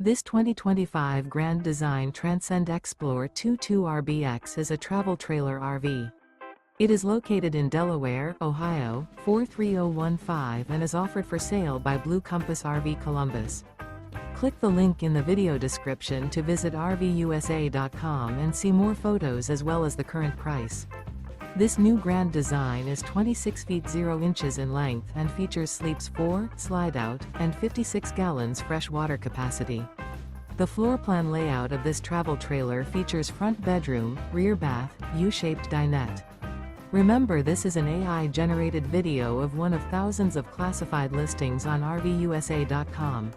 This 2025 Grand Design Transcend Xplor 22RBX is a travel trailer RV. It is located in Delaware, Ohio, 43015 and is offered for sale by Blue Compass RV Columbus. Click the link in the video description to visit RVUSA.com and see more photos as well as the current price. This new Grand Design is 26 feet 0 inches in length and features sleeps 4, Slideout, and 56 gallons fresh water capacity. The floor plan layout of this travel trailer features front bedroom, rear bath, U-shaped dinette. Remember, this is an AI-generated video of one of thousands of classified listings on RVUSA.com.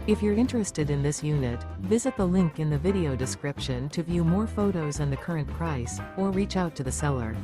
If you're interested in this unit, visit the link in the video description to view more photos and the current price, or reach out to the seller.